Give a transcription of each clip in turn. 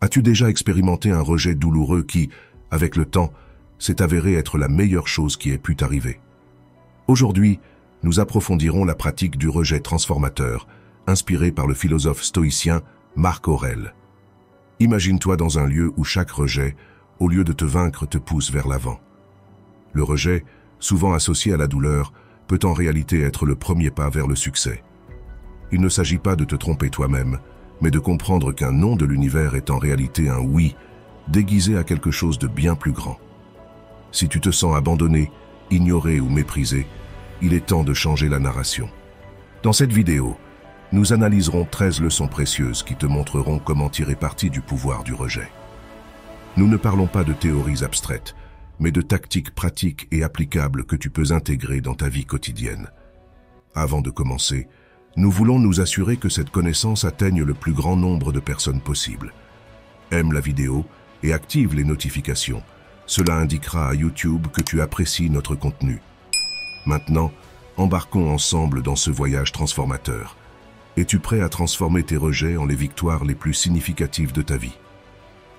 As-tu déjà expérimenté un rejet douloureux qui, avec le temps, s'est avéré être la meilleure chose qui ait pu t'arriver? Aujourd'hui, nous approfondirons la pratique du rejet transformateur, inspiré par le philosophe stoïcien Marc Aurèle. Imagine-toi dans un lieu où chaque rejet, au lieu de te vaincre, te pousse vers l'avant. Le rejet, souvent associé à la douleur, peut en réalité être le premier pas vers le succès. Il ne s'agit pas de te tromper toi-même, mais de comprendre qu'un non de l'univers est en réalité un oui, déguisé à quelque chose de bien plus grand. Si tu te sens abandonné, ignoré ou méprisé, il est temps de changer la narration. Dans cette vidéo, nous analyserons 13 leçons précieuses qui te montreront comment tirer parti du pouvoir du rejet. Nous ne parlons pas de théories abstraites, mais de tactiques pratiques et applicables que tu peux intégrer dans ta vie quotidienne. Avant de commencer, nous voulons nous assurer que cette connaissance atteigne le plus grand nombre de personnes possible. Aime la vidéo et active les notifications. Cela indiquera à YouTube que tu apprécies notre contenu. Maintenant, embarquons ensemble dans ce voyage transformateur. Es-tu prêt à transformer tes rejets en les victoires les plus significatives de ta vie?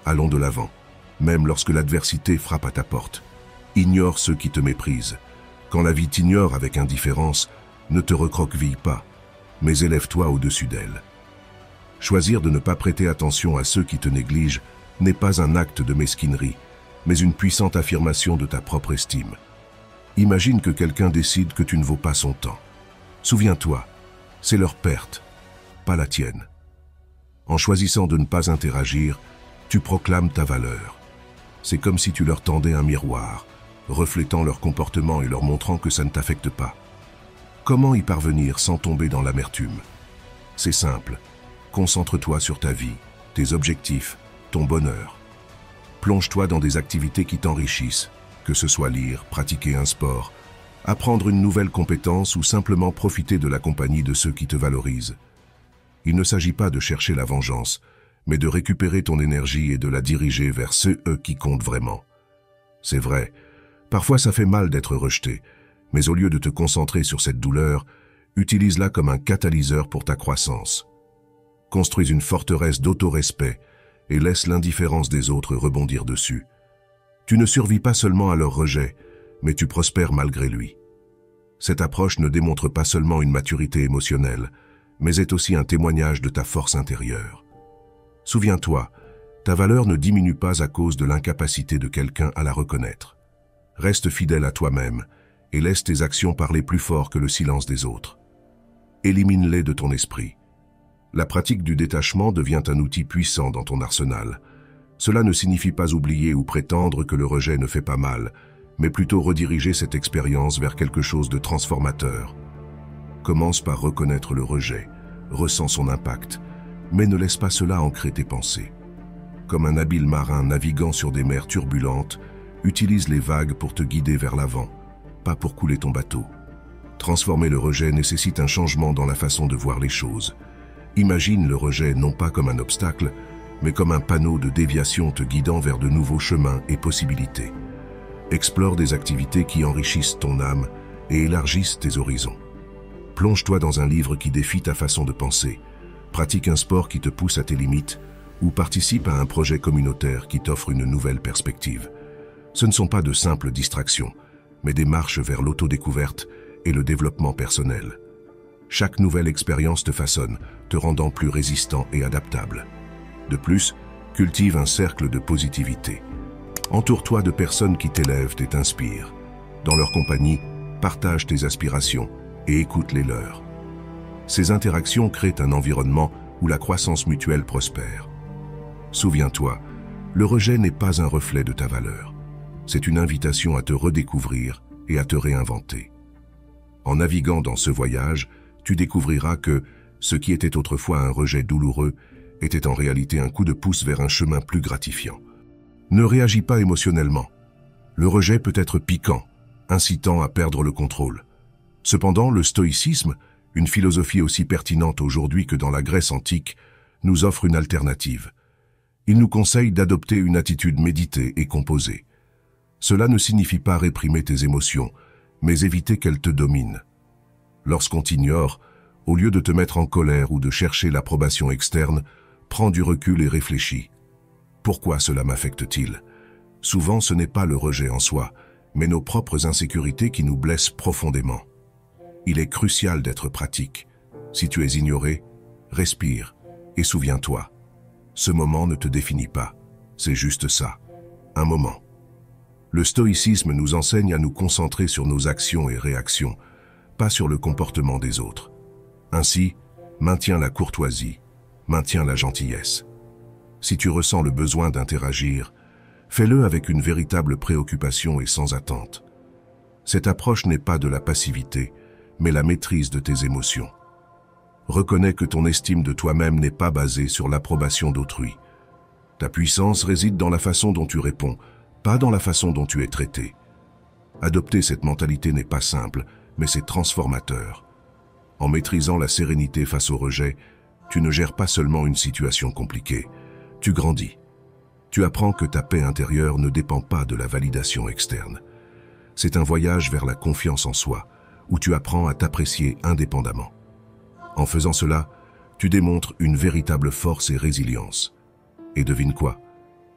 Allons de l'avant, même lorsque l'adversité frappe à ta porte. Ignore ceux qui te méprisent. Quand la vie t'ignore avec indifférence, ne te recroqueville pas, mais élève-toi au-dessus d'elle. Choisir de ne pas prêter attention à ceux qui te négligent n'est pas un acte de mesquinerie, mais une puissante affirmation de ta propre estime. Imagine que quelqu'un décide que tu ne vaux pas son temps. Souviens-toi, c'est leur perte, pas la tienne. En choisissant de ne pas interagir, tu proclames ta valeur. C'est comme si tu leur tendais un miroir, reflétant leur comportement et leur montrant que ça ne t'affecte pas. Comment y parvenir sans tomber dans l'amertume? C'est simple, concentre-toi sur ta vie, tes objectifs, ton bonheur. Plonge-toi dans des activités qui t'enrichissent, que ce soit lire, pratiquer un sport, apprendre une nouvelle compétence ou simplement profiter de la compagnie de ceux qui te valorisent. Il ne s'agit pas de chercher la vengeance, mais de récupérer ton énergie et de la diriger vers ceux qui comptent vraiment. C'est vrai, parfois ça fait mal d'être rejeté, mais au lieu de te concentrer sur cette douleur, utilise-la comme un catalyseur pour ta croissance. Construis une forteresse d'autorespect et laisse l'indifférence des autres rebondir dessus. Tu ne survis pas seulement à leur rejet, mais tu prospères malgré lui. Cette approche ne démontre pas seulement une maturité émotionnelle, mais est aussi un témoignage de ta force intérieure. Souviens-toi, ta valeur ne diminue pas à cause de l'incapacité de quelqu'un à la reconnaître. Reste fidèle à toi-même et laisse tes actions parler plus fort que le silence des autres. Élimine-les de ton esprit. La pratique du détachement devient un outil puissant dans ton arsenal. Cela ne signifie pas oublier ou prétendre que le rejet ne fait pas mal, mais plutôt rediriger cette expérience vers quelque chose de transformateur. Commence par reconnaître le rejet, ressens son impact, mais ne laisse pas cela ancrer tes pensées. Comme un habile marin naviguant sur des mers turbulentes, utilise les vagues pour te guider vers l'avant, pas pour couler ton bateau. Transformer le rejet nécessite un changement dans la façon de voir les choses. Imagine le rejet non pas comme un obstacle, mais comme un panneau de déviation te guidant vers de nouveaux chemins et possibilités. Explore des activités qui enrichissent ton âme et élargissent tes horizons. Plonge-toi dans un livre qui défie ta façon de penser, pratique un sport qui te pousse à tes limites ou participe à un projet communautaire qui t'offre une nouvelle perspective. Ce ne sont pas de simples distractions, mais des marches vers l'autodécouverte et le développement personnel. Chaque nouvelle expérience te façonne, te rendant plus résistant et adaptable. De plus, cultive un cercle de positivité. Entoure-toi de personnes qui t'élèvent et t'inspirent. Dans leur compagnie, partage tes aspirations et écoute les leurs. Ces interactions créent un environnement où la croissance mutuelle prospère. Souviens-toi, le rejet n'est pas un reflet de ta valeur. C'est une invitation à te redécouvrir et à te réinventer. En naviguant dans ce voyage, tu découvriras que ce qui était autrefois un rejet douloureux était en réalité un coup de pouce vers un chemin plus gratifiant. Ne réagis pas émotionnellement. Le rejet peut être piquant, incitant à perdre le contrôle. Cependant, le stoïcisme, une philosophie aussi pertinente aujourd'hui que dans la Grèce antique, nous offre une alternative. Il nous conseille d'adopter une attitude méditée et composée. Cela ne signifie pas réprimer tes émotions, mais éviter qu'elles te dominent. Lorsqu'on t'ignore, au lieu de te mettre en colère ou de chercher l'approbation externe, prends du recul et réfléchis. Pourquoi cela m'affecte-t-il? Souvent, ce n'est pas le rejet en soi, mais nos propres insécurités qui nous blessent profondément. Il est crucial d'être pratique. Si tu es ignoré, respire et souviens-toi. Ce moment ne te définit pas, c'est juste ça, un moment. Le stoïcisme nous enseigne à nous concentrer sur nos actions et réactions, pas sur le comportement des autres. Ainsi, maintiens la courtoisie, maintiens la gentillesse. Si tu ressens le besoin d'interagir, fais-le avec une véritable préoccupation et sans attente. Cette approche n'est pas de la passivité, mais la maîtrise de tes émotions. Reconnais que ton estime de toi-même n'est pas basée sur l'approbation d'autrui. Ta puissance réside dans la façon dont tu réponds, pas dans la façon dont tu es traité. Adopter cette mentalité n'est pas simple, mais c'est transformateur. En maîtrisant la sérénité face au rejet, tu ne gères pas seulement une situation compliquée, tu grandis. Tu apprends que ta paix intérieure ne dépend pas de la validation externe. C'est un voyage vers la confiance en soi, où tu apprends à t'apprécier indépendamment. En faisant cela, tu démontres une véritable force et résilience. Et devine quoi?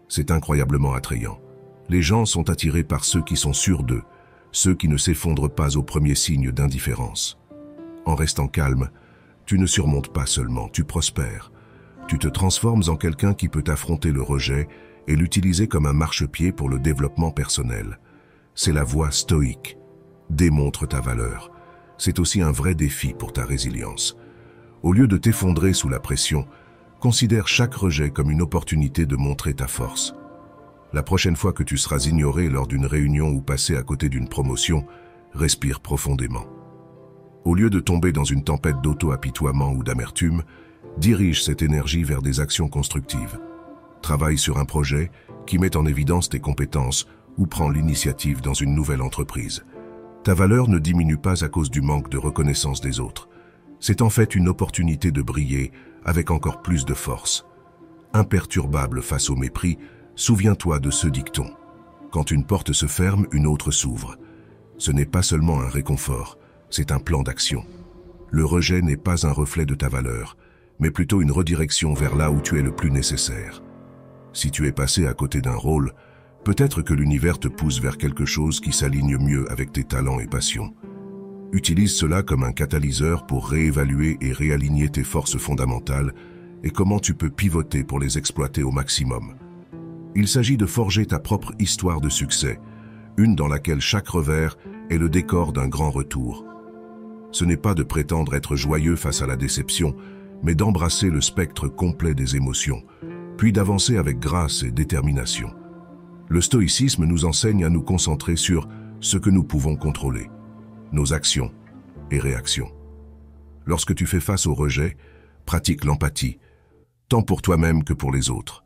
C'est incroyablement attrayant. Les gens sont attirés par ceux qui sont sûrs d'eux, ceux qui ne s'effondrent pas au premier signe d'indifférence. En restant calme, tu ne surmontes pas seulement, tu prospères. Tu te transformes en quelqu'un qui peut affronter le rejet et l'utiliser comme un marchepied pour le développement personnel. C'est la voie stoïque. Démontre ta valeur. C'est aussi un vrai défi pour ta résilience. Au lieu de t'effondrer sous la pression, considère chaque rejet comme une opportunité de montrer ta force. La prochaine fois que tu seras ignoré lors d'une réunion ou passé à côté d'une promotion, respire profondément. Au lieu de tomber dans une tempête d'auto-apitoiement ou d'amertume, dirige cette énergie vers des actions constructives. Travaille sur un projet qui met en évidence tes compétences ou prends l'initiative dans une nouvelle entreprise. Ta valeur ne diminue pas à cause du manque de reconnaissance des autres. C'est en fait une opportunité de briller avec encore plus de force. Imperturbable face au mépris, souviens-toi de ce dicton. Quand une porte se ferme, une autre s'ouvre. Ce n'est pas seulement un réconfort, c'est un plan d'action. Le rejet n'est pas un reflet de ta valeur, mais plutôt une redirection vers là où tu es le plus nécessaire. Si tu es passé à côté d'un rôle, peut-être que l'univers te pousse vers quelque chose qui s'aligne mieux avec tes talents et passions. Utilise cela comme un catalyseur pour réévaluer et réaligner tes forces fondamentales et comment tu peux pivoter pour les exploiter au maximum. Il s'agit de forger ta propre histoire de succès, une dans laquelle chaque revers est le décor d'un grand retour. Ce n'est pas de prétendre être joyeux face à la déception, mais d'embrasser le spectre complet des émotions, puis d'avancer avec grâce et détermination. Le stoïcisme nous enseigne à nous concentrer sur ce que nous pouvons contrôler, nos actions et réactions. Lorsque tu fais face au rejet, pratique l'empathie, tant pour toi-même que pour les autres.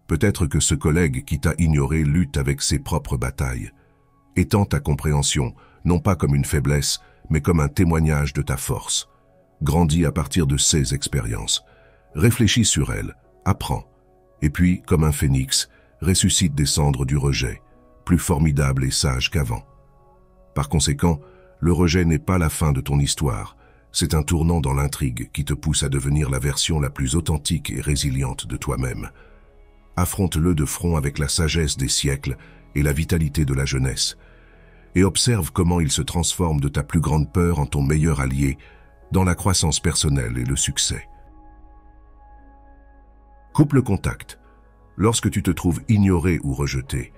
Peut-être que ce collègue qui t'a ignoré lutte avec ses propres batailles. Étends ta compréhension, non pas comme une faiblesse, mais comme un témoignage de ta force. Grandis à partir de ces expériences. Réfléchis sur elles, apprends. Et puis, comme un phénix, ressuscite des cendres du rejet, plus formidable et sage qu'avant. Par conséquent, le rejet n'est pas la fin de ton histoire, c'est un tournant dans l'intrigue qui te pousse à devenir la version la plus authentique et résiliente de toi-même. Affronte-le de front avec la sagesse des siècles et la vitalité de la jeunesse, et observe comment il se transforme de ta plus grande peur en ton meilleur allié dans la croissance personnelle et le succès. Coupe le contact. Lorsque tu te trouves ignoré ou rejeté,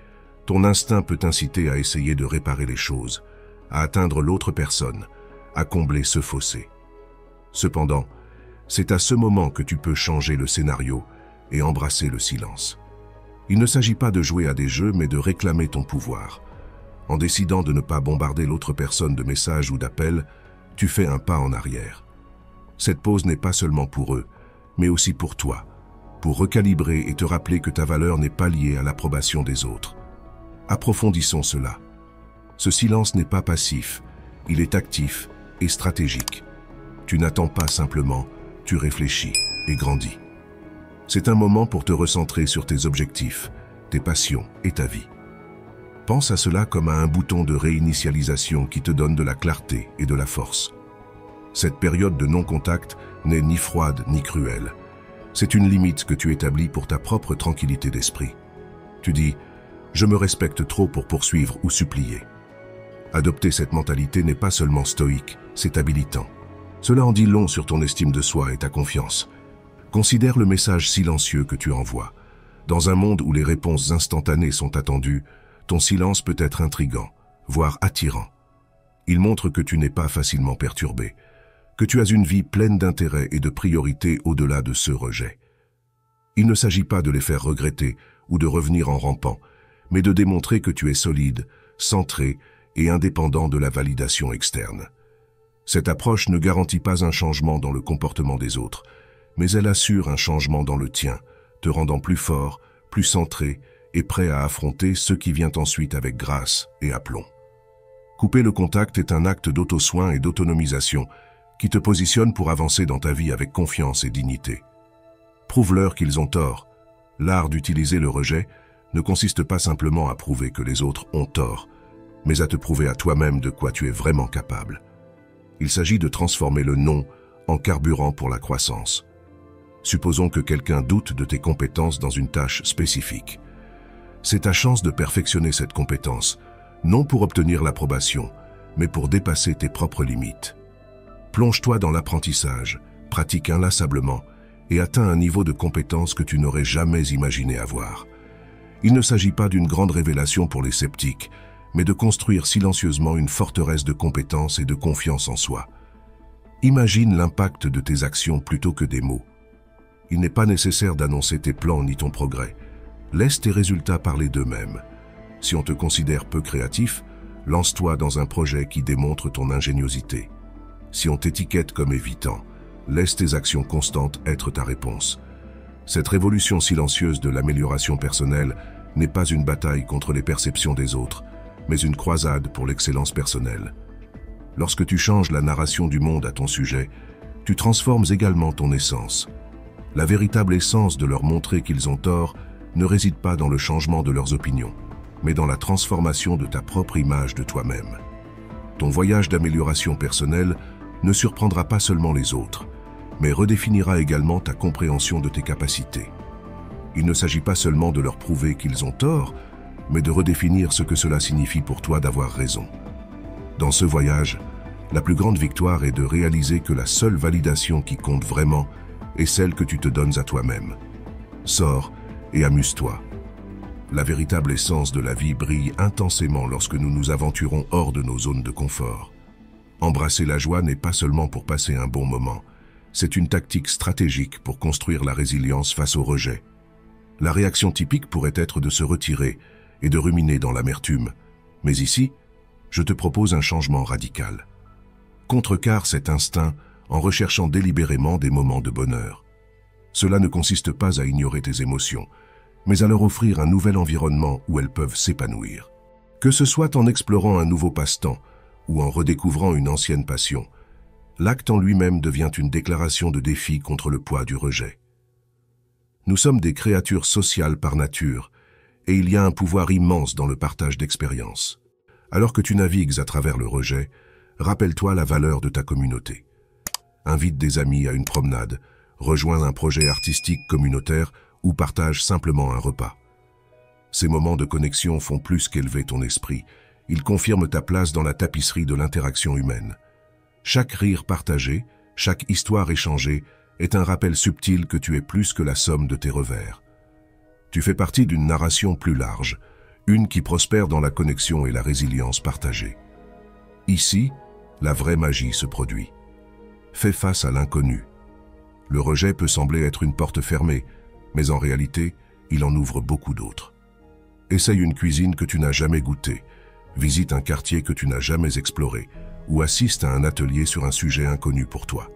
ton instinct peut t'inciter à essayer de réparer les choses, à atteindre l'autre personne, à combler ce fossé. Cependant, c'est à ce moment que tu peux changer le scénario et embrasser le silence. Il ne s'agit pas de jouer à des jeux, mais de réclamer ton pouvoir. En décidant de ne pas bombarder l'autre personne de messages ou d'appels, tu fais un pas en arrière. Cette pause n'est pas seulement pour eux, mais aussi pour toi, pour recalibrer et te rappeler que ta valeur n'est pas liée à l'approbation des autres. Approfondissons cela. Ce silence n'est pas passif, il est actif et stratégique. Tu n'attends pas simplement, tu réfléchis et grandis. C'est un moment pour te recentrer sur tes objectifs, tes passions et ta vie. Pense à cela comme à un bouton de réinitialisation qui te donne de la clarté et de la force. Cette période de non-contact n'est ni froide ni cruelle. C'est une limite que tu établis pour ta propre tranquillité d'esprit. Tu dis « Je me respecte trop pour poursuivre ou supplier ». Adopter cette mentalité n'est pas seulement stoïque, c'est habilitant. Cela en dit long sur ton estime de soi et ta confiance. Considère le message silencieux que tu envoies. Dans un monde où les réponses instantanées sont attendues, ton silence peut être intrigant, voire attirant. Il montre que tu n'es pas facilement perturbé, que tu as une vie pleine d'intérêts et de priorités au-delà de ce rejet. Il ne s'agit pas de les faire regretter ou de revenir en rampant, mais de démontrer que tu es solide, centré et indépendant de la validation externe. Cette approche ne garantit pas un changement dans le comportement des autres, mais elle assure un changement dans le tien, te rendant plus fort, plus centré et prêt à affronter ce qui vient ensuite avec grâce et aplomb. Couper le contact est un acte d'auto-soin et d'autonomisation qui te positionne pour avancer dans ta vie avec confiance et dignité. Prouve-leur qu'ils ont tort. L'art d'utiliser le rejet ne consiste pas simplement à prouver que les autres ont tort, mais à te prouver à toi-même de quoi tu es vraiment capable. Il s'agit de transformer le non en carburant pour la croissance. Supposons que quelqu'un doute de tes compétences dans une tâche spécifique. C'est ta chance de perfectionner cette compétence, non pour obtenir l'approbation, mais pour dépasser tes propres limites. Plonge-toi dans l'apprentissage, pratique inlassablement et atteins un niveau de compétence que tu n'aurais jamais imaginé avoir. Il ne s'agit pas d'une grande révélation pour les sceptiques, mais de construire silencieusement une forteresse de compétences et de confiance en soi. Imagine l'impact de tes actions plutôt que des mots. Il n'est pas nécessaire d'annoncer tes plans ni ton progrès. Laisse tes résultats parler d'eux-mêmes. Si on te considère peu créatif, lance-toi dans un projet qui démontre ton ingéniosité. Si on t'étiquette comme évitant, laisse tes actions constantes être ta réponse. Cette révolution silencieuse de l'amélioration personnelle n'est pas une bataille contre les perceptions des autres, mais une croisade pour l'excellence personnelle. Lorsque tu changes la narration du monde à ton sujet, tu transformes également ton essence. La véritable essence de leur montrer qu'ils ont tort ne réside pas dans le changement de leurs opinions, mais dans la transformation de ta propre image de toi-même. Ton voyage d'amélioration personnelle ne surprendra pas seulement les autres, mais redéfinira également ta compréhension de tes capacités. Il ne s'agit pas seulement de leur prouver qu'ils ont tort, mais de redéfinir ce que cela signifie pour toi d'avoir raison. Dans ce voyage, la plus grande victoire est de réaliser que la seule validation qui compte vraiment est celle que tu te donnes à toi-même. Sors et amuse-toi. La véritable essence de la vie brille intensément lorsque nous nous aventurons hors de nos zones de confort. Embrasser la joie n'est pas seulement pour passer un bon moment, c'est une tactique stratégique pour construire la résilience face au rejet. La réaction typique pourrait être de se retirer et de ruminer dans l'amertume. Mais ici, je te propose un changement radical. Contrecarre cet instinct en recherchant délibérément des moments de bonheur. Cela ne consiste pas à ignorer tes émotions, mais à leur offrir un nouvel environnement où elles peuvent s'épanouir. Que ce soit en explorant un nouveau passe-temps ou en redécouvrant une ancienne passion, l'acte en lui-même devient une déclaration de défi contre le poids du rejet. Nous sommes des créatures sociales par nature, et il y a un pouvoir immense dans le partage d'expériences. Alors que tu navigues à travers le rejet, rappelle-toi la valeur de ta communauté. Invite des amis à une promenade, rejoins un projet artistique communautaire ou partage simplement un repas. Ces moments de connexion font plus qu'élever ton esprit, ils confirment ta place dans la tapisserie de l'interaction humaine. Chaque rire partagé, chaque histoire échangée est un rappel subtil que tu es plus que la somme de tes revers. Tu fais partie d'une narration plus large, une qui prospère dans la connexion et la résilience partagée. Ici, la vraie magie se produit. Fais face à l'inconnu. Le rejet peut sembler être une porte fermée, mais en réalité, il en ouvre beaucoup d'autres. Essaye une cuisine que tu n'as jamais goûtée, visite un quartier que tu n'as jamais exploré, ou assiste à un atelier sur un sujet inconnu pour toi.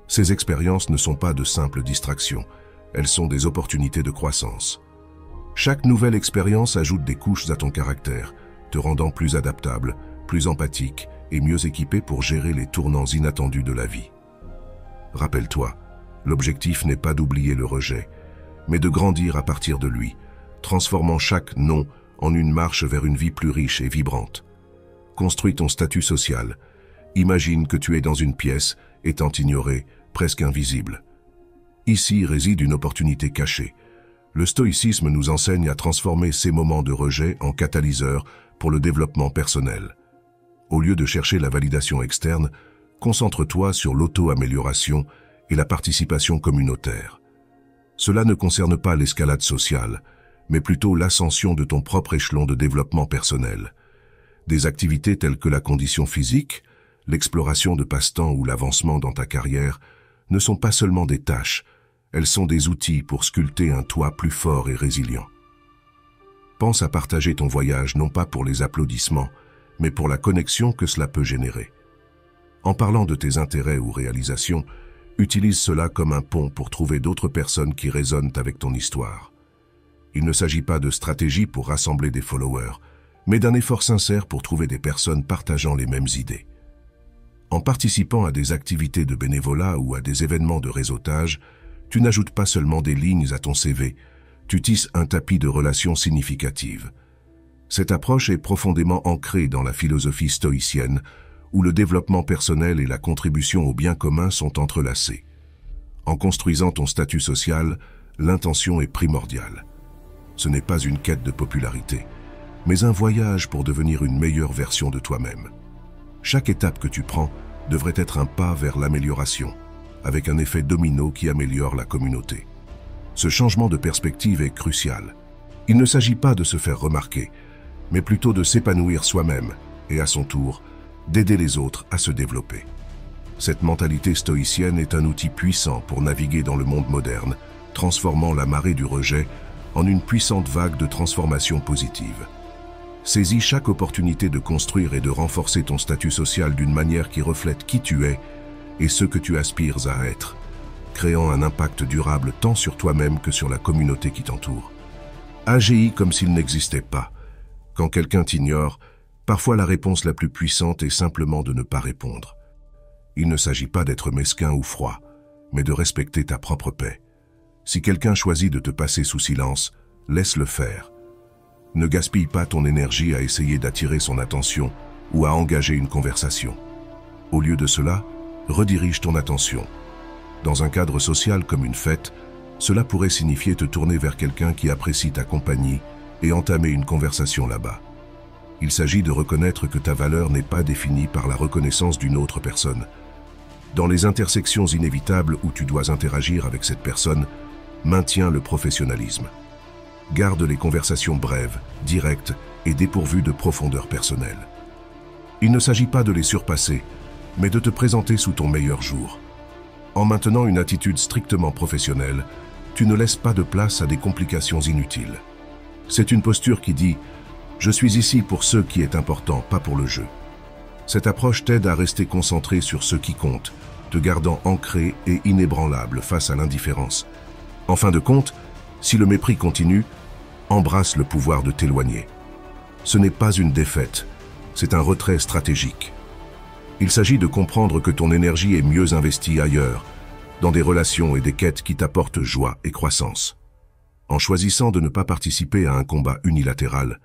Ces expériences ne sont pas de simples distractions, elles sont des opportunités de croissance. Chaque nouvelle expérience ajoute des couches à ton caractère, te rendant plus adaptable, plus empathique et mieux équipé pour gérer les tournants inattendus de la vie. Rappelle-toi, l'objectif n'est pas d'oublier le rejet, mais de grandir à partir de lui, transformant chaque non en une marche vers une vie plus riche et vibrante. Construis ton statut social. Imagine que tu es dans une pièce, étant ignoré, presque invisible. Ici réside une opportunité cachée. Le stoïcisme nous enseigne à transformer ces moments de rejet en catalyseurs pour le développement personnel. Au lieu de chercher la validation externe, concentre-toi sur l'auto-amélioration et la participation communautaire. Cela ne concerne pas l'escalade sociale, mais plutôt l'ascension de ton propre échelon de développement personnel. Des activités telles que la condition physique, l'exploration de passe-temps ou l'avancement dans ta carrière ne sont pas seulement des tâches, elles sont des outils pour sculpter un toit plus fort et résilient. Pense à partager ton voyage non pas pour les applaudissements, mais pour la connexion que cela peut générer. En parlant de tes intérêts ou réalisations, utilise cela comme un pont pour trouver d'autres personnes qui résonnent avec ton histoire. Il ne s'agit pas de stratégie pour rassembler des followers, mais d'un effort sincère pour trouver des personnes partageant les mêmes idées. En participant à des activités de bénévolat ou à des événements de réseautage, tu n'ajoutes pas seulement des lignes à ton CV, tu tisses un tapis de relations significatives. Cette approche est profondément ancrée dans la philosophie stoïcienne, où le développement personnel et la contribution au bien commun sont entrelacés. En construisant ton statut social, l'intention est primordiale. Ce n'est pas une quête de popularité, mais un voyage pour devenir une meilleure version de toi-même. Chaque étape que tu prends devrait être un pas vers l'amélioration, avec un effet domino qui améliore la communauté. Ce changement de perspective est crucial. Il ne s'agit pas de se faire remarquer, mais plutôt de s'épanouir soi-même et à son tour, d'aider les autres à se développer. Cette mentalité stoïcienne est un outil puissant pour naviguer dans le monde moderne, transformant la marée du rejet en une puissante vague de transformation positive. Saisis chaque opportunité de construire et de renforcer ton statut social d'une manière qui reflète qui tu es et ce que tu aspires à être, créant un impact durable tant sur toi-même que sur la communauté qui t'entoure. Agis comme s'il n'existait pas. Quand quelqu'un t'ignore, parfois la réponse la plus puissante est simplement de ne pas répondre. Il ne s'agit pas d'être mesquin ou froid, mais de respecter ta propre paix. Si quelqu'un choisit de te passer sous silence, laisse-le faire. Ne gaspille pas ton énergie à essayer d'attirer son attention ou à engager une conversation. Au lieu de cela, redirige ton attention. Dans un cadre social comme une fête, cela pourrait signifier te tourner vers quelqu'un qui apprécie ta compagnie et entamer une conversation là-bas. Il s'agit de reconnaître que ta valeur n'est pas définie par la reconnaissance d'une autre personne. Dans les intersections inévitables où tu dois interagir avec cette personne, maintiens le professionnalisme. Garde les conversations brèves, directes et dépourvues de profondeur personnelle. Il ne s'agit pas de les surpasser, mais de te présenter sous ton meilleur jour. En maintenant une attitude strictement professionnelle, tu ne laisses pas de place à des complications inutiles. C'est une posture qui dit « Je suis ici pour ce qui est important, pas pour le jeu ». Cette approche t'aide à rester concentré sur ce qui compte, te gardant ancré et inébranlable face à l'indifférence. En fin de compte, si le mépris continue, embrasse le pouvoir de t'éloigner. Ce n'est pas une défaite, c'est un retrait stratégique. Il s'agit de comprendre que ton énergie est mieux investie ailleurs, dans des relations et des quêtes qui t'apportent joie et croissance. En choisissant de ne pas participer à un combat unilatéral,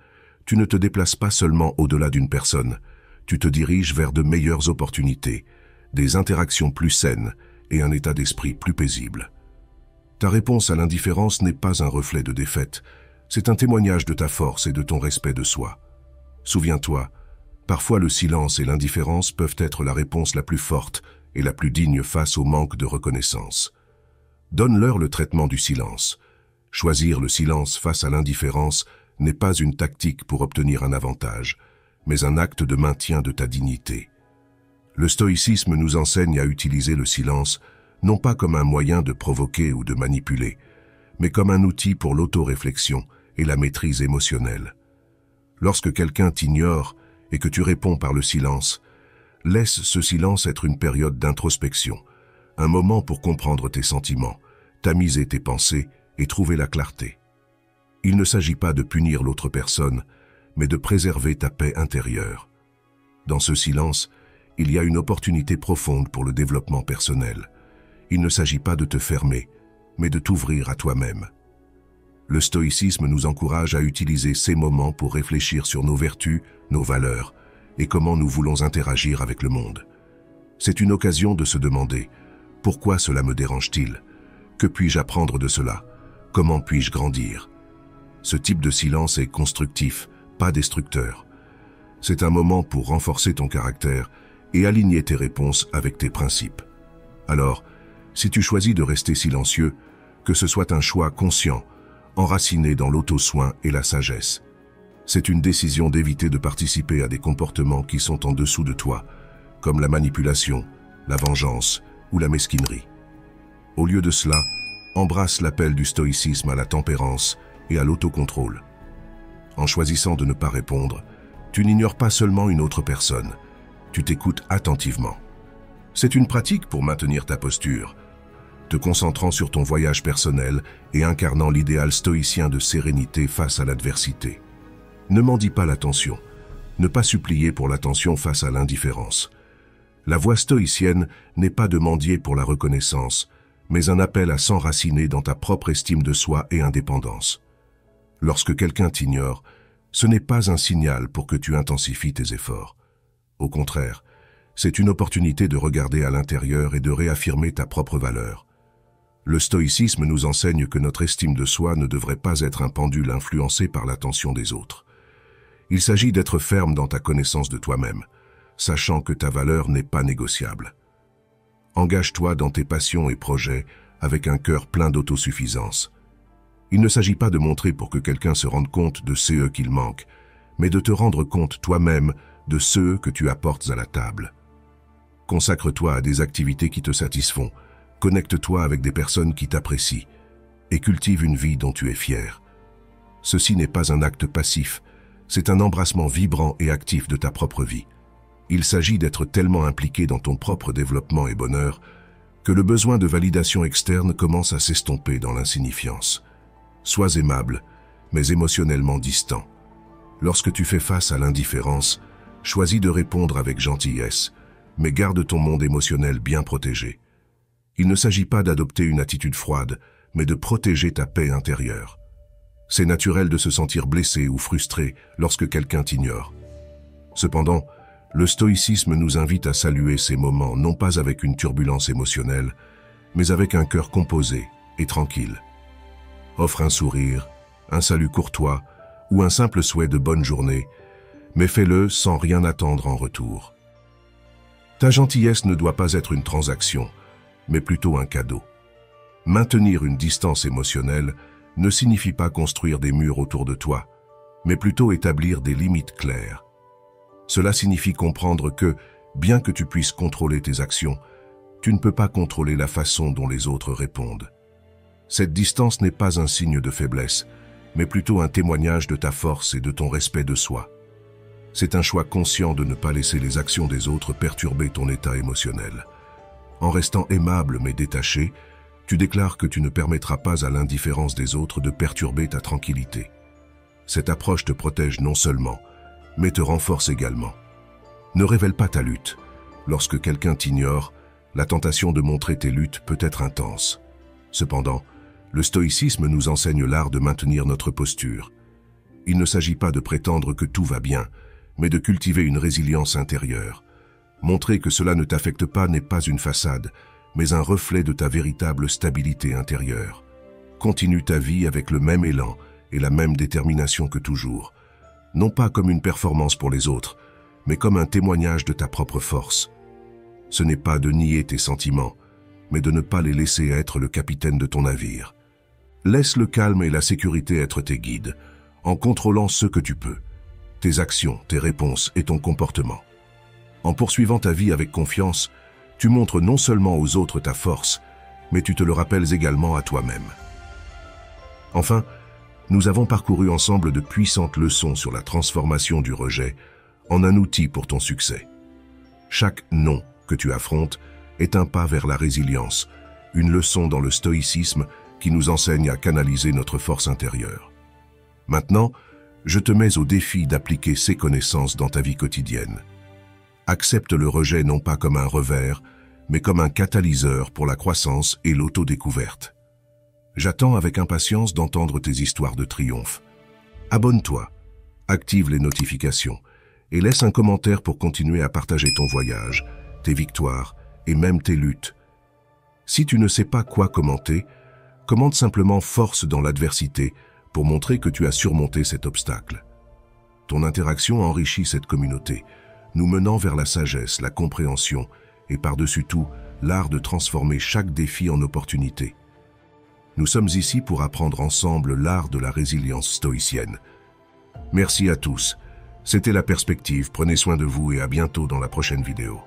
tu ne te déplaces pas seulement au-delà d'une personne, tu te diriges vers de meilleures opportunités, des interactions plus saines et un état d'esprit plus paisible. Ta réponse à l'indifférence n'est pas un reflet de défaite, c'est un témoignage de ta force et de ton respect de soi. Souviens-toi, parfois le silence et l'indifférence peuvent être la réponse la plus forte et la plus digne face au manque de reconnaissance. Donne-leur le traitement du silence. Choisir le silence face à l'indifférence n'est pas une tactique pour obtenir un avantage, mais un acte de maintien de ta dignité. Le stoïcisme nous enseigne à utiliser le silence non pas comme un moyen de provoquer ou de manipuler, mais comme un outil pour l'autoréflexion et la maîtrise émotionnelle. Lorsque quelqu'un t'ignore et que tu réponds par le silence, laisse ce silence être une période d'introspection, un moment pour comprendre tes sentiments, tamiser tes pensées et trouver la clarté. Il ne s'agit pas de punir l'autre personne, mais de préserver ta paix intérieure. Dans ce silence, il y a une opportunité profonde pour le développement personnel. Il ne s'agit pas de te fermer, mais de t'ouvrir à toi-même. Le stoïcisme nous encourage à utiliser ces moments pour réfléchir sur nos vertus, nos valeurs, et comment nous voulons interagir avec le monde. C'est une occasion de se demander « Pourquoi cela me dérange-t-il » Que puis-je apprendre de cela? Comment puis-je grandir? Ce type de silence est constructif, pas destructeur. C'est un moment pour renforcer ton caractère et aligner tes réponses avec tes principes. Alors, si tu choisis de rester silencieux, que ce soit un choix conscient, enraciné dans l'auto-soin et la sagesse. C'est une décision d'éviter de participer à des comportements qui sont en dessous de toi, comme la manipulation, la vengeance ou la mesquinerie. Au lieu de cela, embrasse l'appel du stoïcisme à la tempérance et à l'autocontrôle. En choisissant de ne pas répondre, tu n'ignores pas seulement une autre personne, tu t'écoutes attentivement. C'est une pratique pour maintenir ta posture, te concentrant sur ton voyage personnel et incarnant l'idéal stoïcien de sérénité face à l'adversité. Ne mendie pas l'attention, ne pas supplier pour l'attention face à l'indifférence. La voie stoïcienne n'est pas de mendier pour la reconnaissance, mais un appel à s'enraciner dans ta propre estime de soi et indépendance. Lorsque quelqu'un t'ignore, ce n'est pas un signal pour que tu intensifies tes efforts. Au contraire, c'est une opportunité de regarder à l'intérieur et de réaffirmer ta propre valeur. Le stoïcisme nous enseigne que notre estime de soi ne devrait pas être un pendule influencé par l'attention des autres. Il s'agit d'être ferme dans ta connaissance de toi-même, sachant que ta valeur n'est pas négociable. Engage-toi dans tes passions et projets avec un cœur plein d'autosuffisance. Il ne s'agit pas de montrer pour que quelqu'un se rende compte de ce qu'il manque, mais de te rendre compte toi-même de ce que tu apportes à la table. Consacre-toi à des activités qui te satisfont, connecte-toi avec des personnes qui t'apprécient et cultive une vie dont tu es fier. Ceci n'est pas un acte passif, c'est un embrassement vibrant et actif de ta propre vie. Il s'agit d'être tellement impliqué dans ton propre développement et bonheur que le besoin de validation externe commence à s'estomper dans l'insignifiance. Sois aimable, mais émotionnellement distant. Lorsque tu fais face à l'indifférence, choisis de répondre avec gentillesse, mais garde ton monde émotionnel bien protégé. Il ne s'agit pas d'adopter une attitude froide, mais de protéger ta paix intérieure. C'est naturel de se sentir blessé ou frustré lorsque quelqu'un t'ignore. Cependant, le stoïcisme nous invite à saluer ces moments non pas avec une turbulence émotionnelle, mais avec un cœur composé et tranquille. Offre un sourire, un salut courtois ou un simple souhait de bonne journée, mais fais-le sans rien attendre en retour. Ta gentillesse ne doit pas être une transaction, mais plutôt un cadeau. Maintenir une distance émotionnelle ne signifie pas construire des murs autour de toi, mais plutôt établir des limites claires. Cela signifie comprendre que, bien que tu puisses contrôler tes actions, tu ne peux pas contrôler la façon dont les autres répondent. Cette distance n'est pas un signe de faiblesse, mais plutôt un témoignage de ta force et de ton respect de soi. C'est un choix conscient de ne pas laisser les actions des autres perturber ton état émotionnel. En restant aimable mais détaché, tu déclares que tu ne permettras pas à l'indifférence des autres de perturber ta tranquillité. Cette approche te protège non seulement, mais te renforce également. Ne révèle pas ta lutte. Lorsque quelqu'un t'ignore, la tentation de montrer tes luttes peut être intense. Cependant, le stoïcisme nous enseigne l'art de maintenir notre posture. Il ne s'agit pas de prétendre que tout va bien, mais de cultiver une résilience intérieure. Montrer que cela ne t'affecte pas n'est pas une façade, mais un reflet de ta véritable stabilité intérieure. Continue ta vie avec le même élan et la même détermination que toujours, non pas comme une performance pour les autres, mais comme un témoignage de ta propre force. Ce n'est pas de nier tes sentiments, mais de ne pas les laisser être le capitaine de ton navire. Laisse le calme et la sécurité être tes guides, en contrôlant ce que tu peux, tes actions, tes réponses et ton comportement. En poursuivant ta vie avec confiance, tu montres non seulement aux autres ta force, mais tu te le rappelles également à toi-même. Enfin, nous avons parcouru ensemble de puissantes leçons sur la transformation du rejet en un outil pour ton succès. Chaque non que tu affrontes est un pas vers la résilience, une leçon dans le stoïcisme qui nous enseigne à canaliser notre force intérieure. Maintenant, je te mets au défi d'appliquer ces connaissances dans ta vie quotidienne. Accepte le rejet non pas comme un revers, mais comme un catalyseur pour la croissance et l'autodécouverte. J'attends avec impatience d'entendre tes histoires de triomphe. Abonne-toi, active les notifications et laisse un commentaire pour continuer à partager ton voyage, tes victoires et même tes luttes. Si tu ne sais pas quoi commenter, Commande simplement force dans l'adversité pour montrer que tu as surmonté cet obstacle. Ton interaction enrichit cette communauté, nous menant vers la sagesse, la compréhension et par-dessus tout, l'art de transformer chaque défi en opportunité. Nous sommes ici pour apprendre ensemble l'art de la résilience stoïcienne. Merci à tous. C'était La Perspective, prenez soin de vous et à bientôt dans la prochaine vidéo.